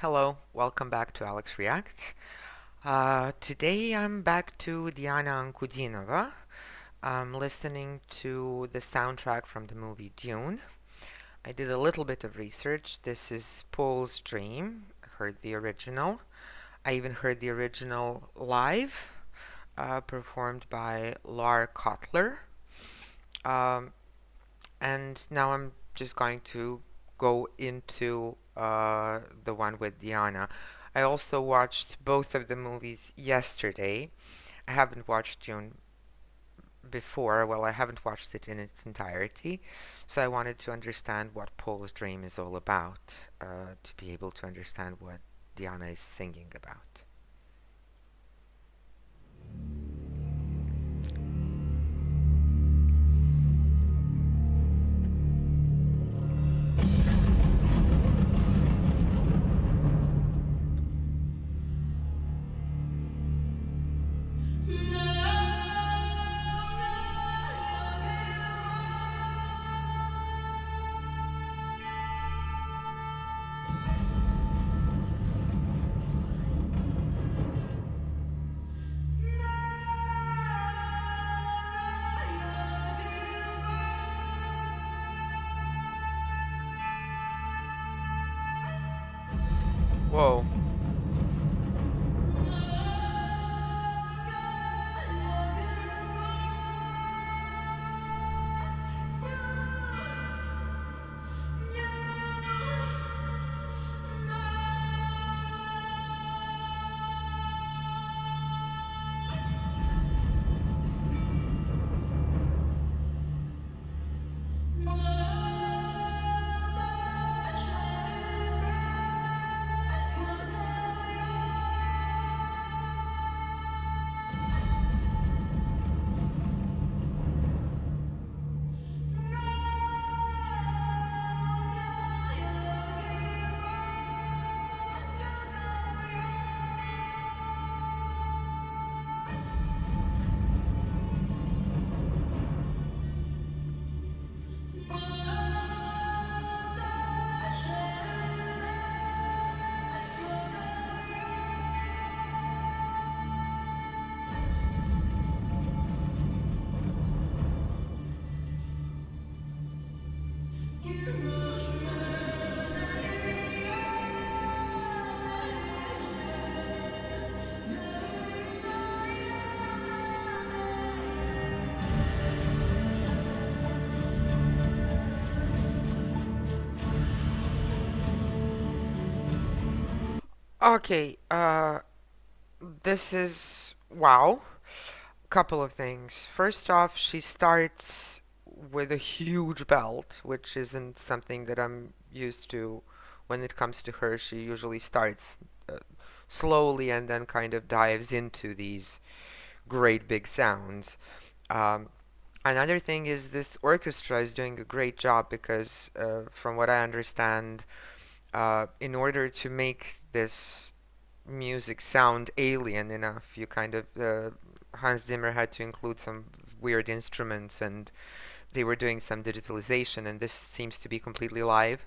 Hello, welcome back to Alex Reacts. Today I'm back to Dianaankudinova. I'm listening to the soundtrack from the movie Dune. I did a little bit of research. This is Paul's Dream. I heard the original. I even heard the original live, performed by Lar Kotler. Um, and now I'm just going to go into the one with Diana. I also watched both of the movies yesterday. I haven't watched Dune before. Well, I haven't watched it in its entirety, so I wanted to understand what Paul's Dream is all about, to be able to understand what Diana is singing about. Whoa. Okay, this is wow. Couple of things. First off, she starts with a huge belt, which isn't something that I'm used to when it comes to her. She usually starts slowly and then kind of dives into these great big sounds. Um, Another thing is this orchestra is doing a great job because, from what I understand, in order to make this music sound alien enough, you kind of Hans Zimmer had to include some weird instruments, and they were doing some digitalization, and this seems to be completely live.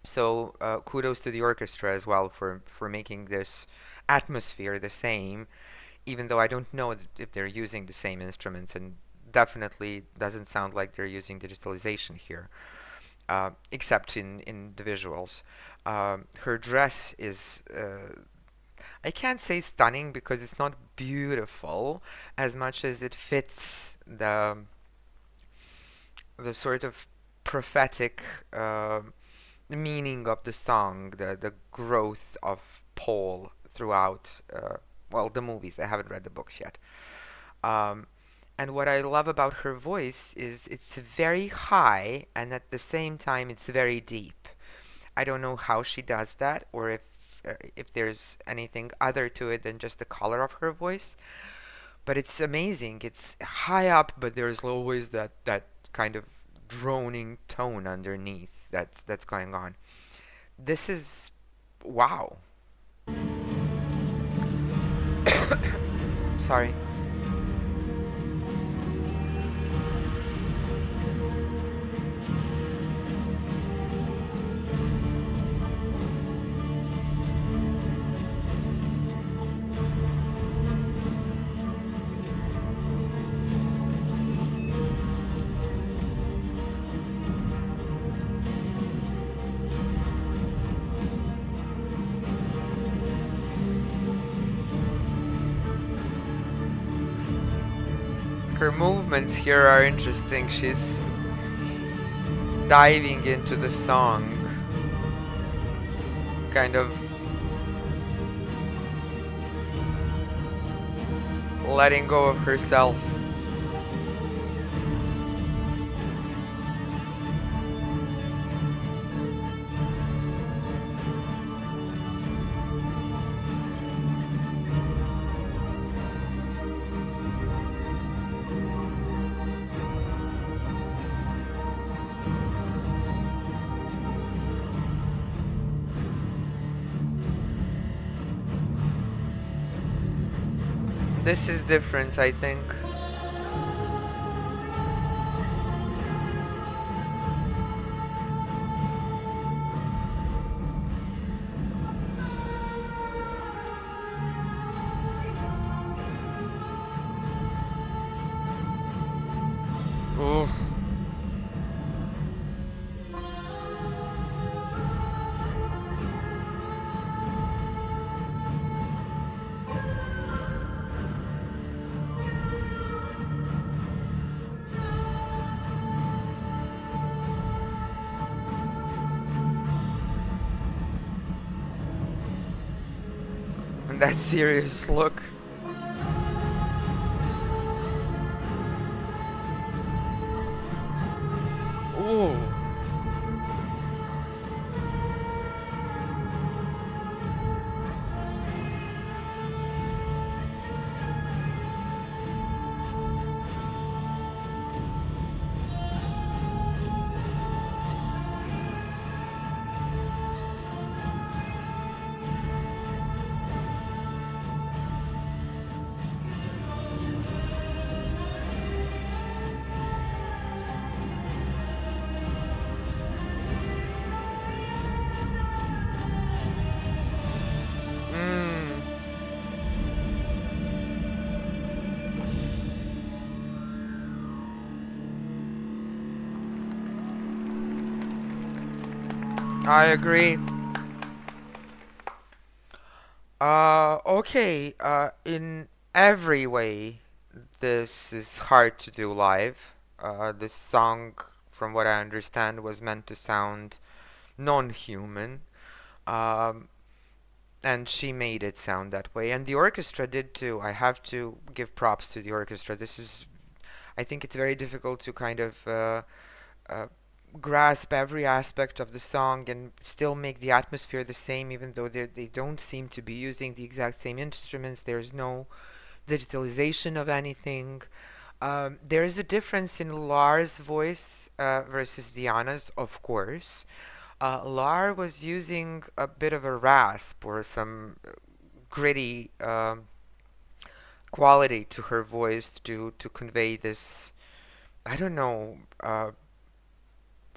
So kudos to the orchestra as well for making this atmosphere the same, even though I don't know if they're using the same instruments, and definitely doesn't sound like they're using digitalization here, except in the visuals. Her dress is I can't say stunning because it's not beautiful as much as it fits the sort of prophetic meaning of the song, the growth of Paul throughout well, the movies. I haven't read the books yet. Um, and what I love about her voice is it's very high and at the same time it's very deep. I don't know how she does that, or if there's anything other to it than just the color of her voice. But it's amazing. It's high up, but there's always that kind of droning tone underneath that's going on. This is wow. Sorry. her movements here are interesting. She's diving into the song, kind of letting go of herself. This is different, I think. Ooh. And that serious look. Ooh. Mm. I agree. Okay, in every way, this is hard to do live. This song, from what I understand, was meant to sound non-human. Um, and she made it sound that way. And the orchestra did too. I have to give props to the orchestra. I think it's very difficult to kind of uh, grasp every aspect of the song and still make the atmosphere the same, even though they don't seem to be using the exact same instruments. There's no digitalization of anything. There is a difference in Lars' voice versus Diana's, of course. Lar was using a bit of a rasp or some gritty quality to her voice to convey this, I don't know,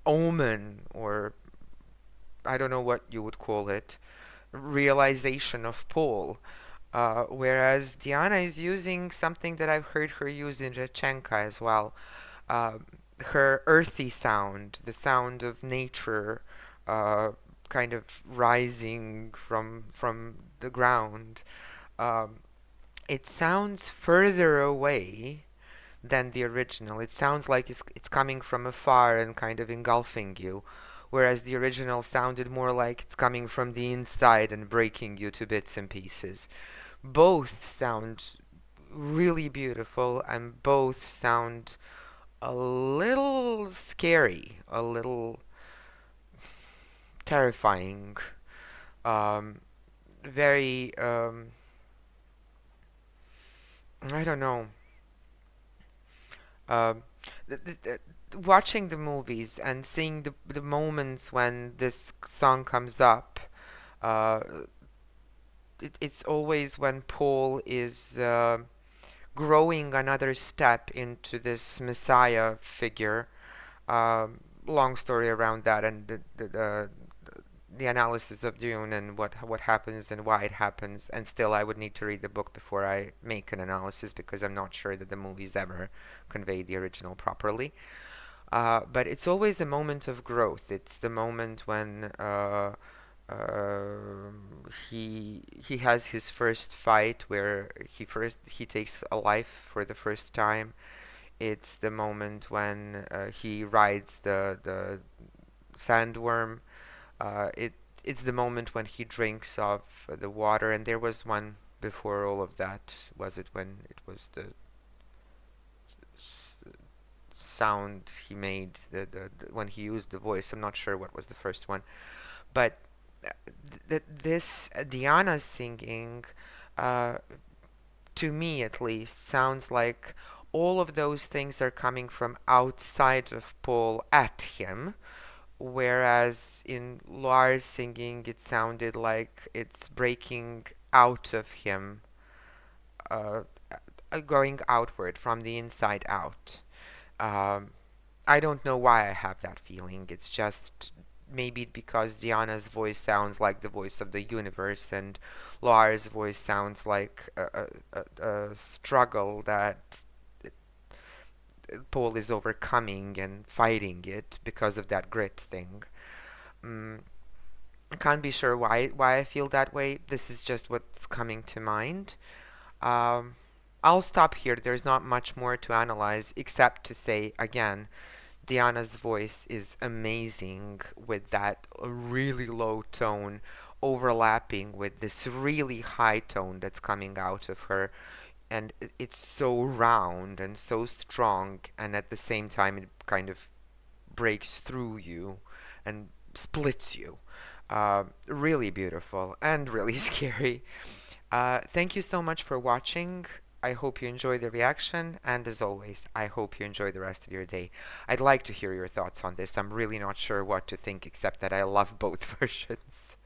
omen, or I don't know what you would call it, realization of Paul. Whereas Diana is using something that I've heard her use in Rechenka as well. Uh, Her earthy sound, the sound of nature, uh, kind of rising from the ground. Um, it sounds further away than the original. It sounds like it's coming from afar and kind of engulfing you, whereas the original sounded more like it's coming from the inside and breaking you to bits and pieces. Both sound really beautiful and both sound a little scary, a little terrifying, um, very, I don't know. Um, Watching the movies and seeing the moments when this song comes up, uh, it's always when Paul is growing another step into this Messiah figure. Long story around that and the analysis of Dune and what happens and why it happens. And still, I would need to read the book before I make an analysis because I'm not sure that the movies ever convey the original properly. But it's always a moment of growth. It's the moment when he has his first fight where he takes a life for the first time. It's the moment when he rides the sandworm. It's the moment when he drinks of the water, and there was one before all of that. Was it when it was the sound he made, when he used the voice? I'm not sure what was the first one, but this Diana's singing, uh, to me at least, sounds like all of those things are coming from outside of Paul at him, whereas in Lars singing, it sounded like it's breaking out of him, uh, going outward from the inside out. Um, I don't know why I have that feeling. It's just maybe because Diana's voice sounds like the voice of the universe, and Lars' voice sounds like a struggle that Paul is overcoming and fighting it because of that grit thing. Mm, I can't be sure why I feel that way. This is just what's coming to mind. Um, I'll stop here. There's not much more to analyze except to say again, Diana's voice is amazing with that really low tone overlapping with this really high tone that's coming out of her. And it's so round and so strong, and at the same time, it kind of breaks through you and splits you. Really beautiful and really scary. Thank you so much for watching. I hope you enjoy the reaction, and as always, I hope you enjoy the rest of your day. I'd like to hear your thoughts on this. I'm really not sure what to think, except that I love both versions.